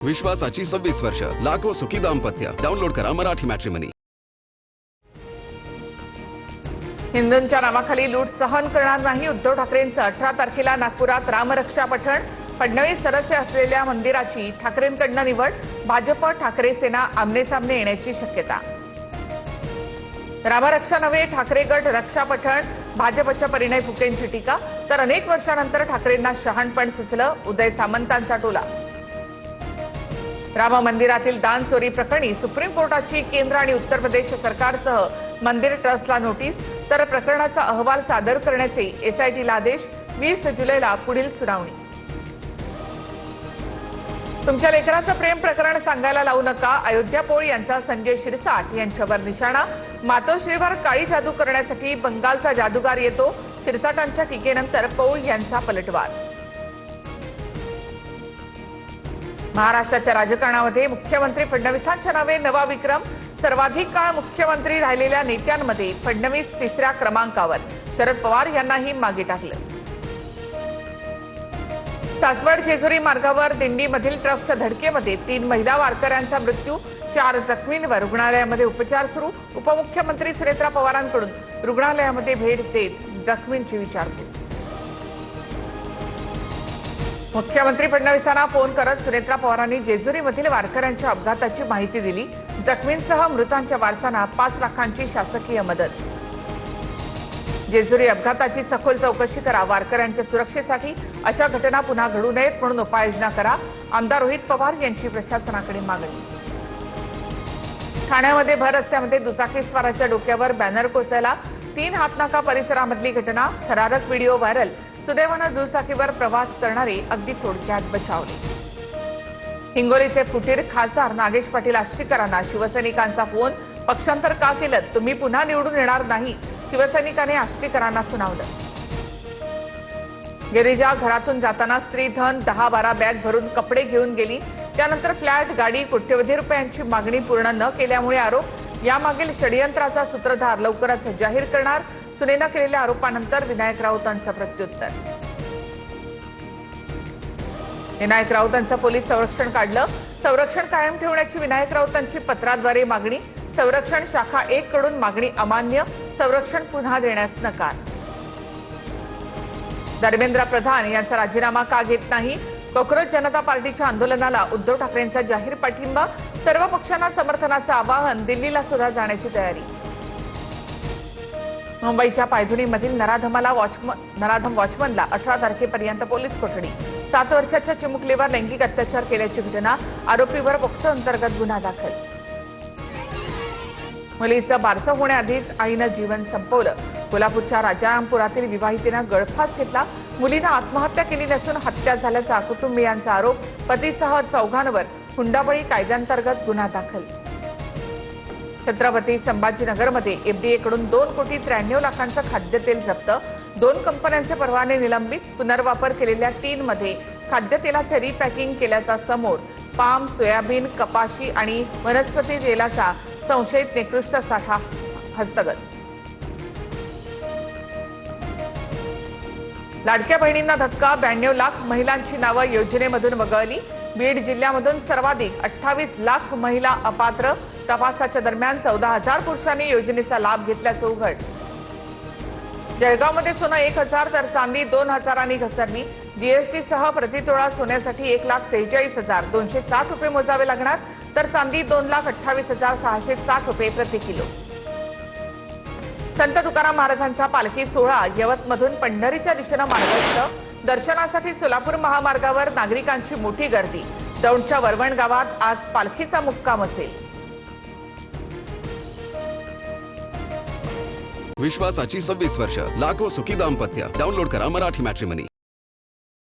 विश्वासाची 26 वर्ष, लाखो सुखी दाम्पत्य. डाउनलोड करा मराठी मॅट्रिमनी. हिंदूंच्या नावाखाली लूट सहन करणार नाही. उद्धव ठाकरेंचं 18 तारखेला नागपुरात रामरक्षा पठण. फडणवीस सदस्य असलेल्या मंदिराची ठाकरेंकडनं निवड. भाजप ठाकरे सेना आमनेसामने येण्याची शक्यता. रामरक्षा नव्हे, ठाकरे गट रक्षा पठण. भाजपच्या परिणय फुकेंची टीका. तर अनेक वर्षांनंतर ठाकरेंना शहाणपण सुचलं. उदय सामंतांचा टोला. राम मंदिरातील दान चोरी प्रकरणी सुप्रीम कोर्टाची केंद्र आणि उत्तर प्रदेश सरकारसह मंदिर ट्रस्टला नोटीस. तर प्रकरणाचा अहवाल सादर करण्याचे एसआयटीला आदेश. 20 जुलैला पुढील सुनावणी. तुमच्या लेकराचं प्रेम प्रकरण सांगायला लावू नका. अयोध्या पोळ यांचा संजय शिरसाट यांच्यावर निशाणा. मातोश्रीवर काळी जादू करण्यासाठी बंगालचा जादूगार येतो. शिरसाटांच्या टीकेनंतर पौळ यांचा पलटवार. महाराष्ट्राच्या राजकारणामध्ये मुख्यमंत्री फडणवीसांच्या नावे नवा विक्रम. सर्वाधिक काळ मुख्यमंत्री राहिलेल्या नेत्यांमध्ये फडणवीस 3ऱ्या क्रमांकावर. शरद पवार यांनाही मागे टाकलं. सासवड जेजुरी मार्गावर दिंडीमधील ट्रकच्या धडकेमध्ये 3 महिला वारकऱ्यांचा मृत्यू. 4 जखमींवर रुग्णालयामध्ये उपचार सुरू. उपमुख्यमंत्री सुनेत्रा पवारांकडून रुग्णालयामध्ये भेट देत जखमींची विचारपूस. मुख्यमंत्री फडणवीसांना फोन करत सुनेत्रा पवारांनी जेजुरीमधील वारकऱ्यांच्या अपघाताची माहिती दिली. जखमींसह मृतांच्या वारसांना 5 लाखांची शासकीय मदत. जेजुरी अपघाताची सखोल चौकशी करा. वारकऱ्यांच्या सुरक्षेसाठी अशा घटना पुन्हा घडू नयेत म्हणून उपाययोजना करा. आमदार रोहित पवार यांची प्रशासनाकडे मागणी. ठाण्यामध्ये भर रस्त्यामध्ये दुचाकीस्वाराच्या डोक्यावर बॅनर कोसळला. 3 हातनाका परिसरामधली घटना. थरारक व्हिडिओ व्हायरल. सुदैवानं दुचाकीवर प्रवास करणारे अगदी थोडक्यात बचावले. हिंगोलीचे फुटीर खासदार नागेश पाटील आष्टीकरांना शिवसैनिकांचा फोन. पक्षांतर का केलं? तुम्ही पुन्हा निवडून येणार नाही. शिवसैनिकांनी आष्टीकरांना सुनावलं. गिरिजा घरातून जाताना स्त्री धन 10-12 बॅग भरून कपडे घेऊन गेली. त्यानंतर फ्लॅट, गाडी, कोट्यवधी रुपयांची मागणी पूर्ण न केल्यामुळे आरोप. यामागील षडयंत्राचा सूत्रधार लवकरच जाहीर करणार. सुनेनं केलेल्या आरोपानंतर विनायक राऊतांचं प्रत्युत्तर. विनायक राऊतांचं पोलीस संरक्षण काढलं. संरक्षण कायम ठेवण्याची विनायक राऊतांची पत्राद्वारे मागणी. संरक्षण शाखा 1 कडून मागणी अमान्य. संरक्षण पुन्हा देण्यास नकार. धर्मेंद्र प्रधान यांचा राजीनामा का घेत नाही? कॉक्रोच जनता पार्टीच्या आंदोलनाला उद्धव ठाकरेंचा जाहीर पाठिंबा. सर्व पक्षांना समर्थनाचं आवाहन. दिल्लीला सुद्धा जाण्याची तयारी. मुंबईच्या पायधुनीमधील नराधम वॉचमनला 18 तारखेपर्यंत पोलीस कोठडी. 7 वर्षाच्या चिमुकलीवर लैंगिक अत्याचार केल्याची घटना. आरोपीवर पोक्सो अंतर्गत गुन्हा दाखल. मुलीचं बारसं होण्याआधीच आईनं जीवन संपवलं. कोल्हापूरच्या राजारामपुरातील विवाहितेनं गळफास घेतला. मुलीनं आत्महत्या केली नसून हत्या झाल्याचा कुटुंबियांचा आरोप. पतीसह 4घांवर हुंडाबळी कायद्यांतर्गत गुन्हा दाखल. छत्रपती संभाजीनगरमध्ये एफडीएकडून 2,93 लाखांचं खाद्यतेल जप्त. 2 कंपन्यांचे परवाने निलंबित. पुनर्वापर केलेल्या टीनमध्ये खाद्यतेलाचे रिपॅकिंग केल्याचा समोर. पाम, सोयाबीन, कपाशी आणि वनस्पती तेलाचा संशयित निकृष्ट साठा हस्तगत. लाडक्या बहिणींना धक्का. 92 लाख महिलांची नावं योजनेमधून वगळली. बीड जिल्ह्यामधून सर्वाधिक 28 लाख महिला अपात्र. तपासाच्या दरम्यान 14,000 पुरुषांनी योजनेचा लाभ घेतल्याचं उघड. जळगावमध्ये सोनं 1,000 तर चांदी 2,000 घसरली. जीएसटीसह प्रतितोळा सोन्यासाठी 1,46,260 रुपये मोजावे लागणार. तर चांदी 2,28,660 रुपये प्रति किलो. संत तुकाराम महाराजांचा पालखी सोहळा यवतमधून पंढरीच्या दिशेनं मार्गस्थ. दर्शनासाठी सोलापूर महामार्गावर नागरिकांची मोठी गर्दी. दौंडच्या वरवण गावात आज पालखीचा मुक्काम असेल. विश्वासाची 26 वर्ष, लाखो सुखी दाम्पत्य. डाउनलोड करा मराठी मॅट्रिमनी.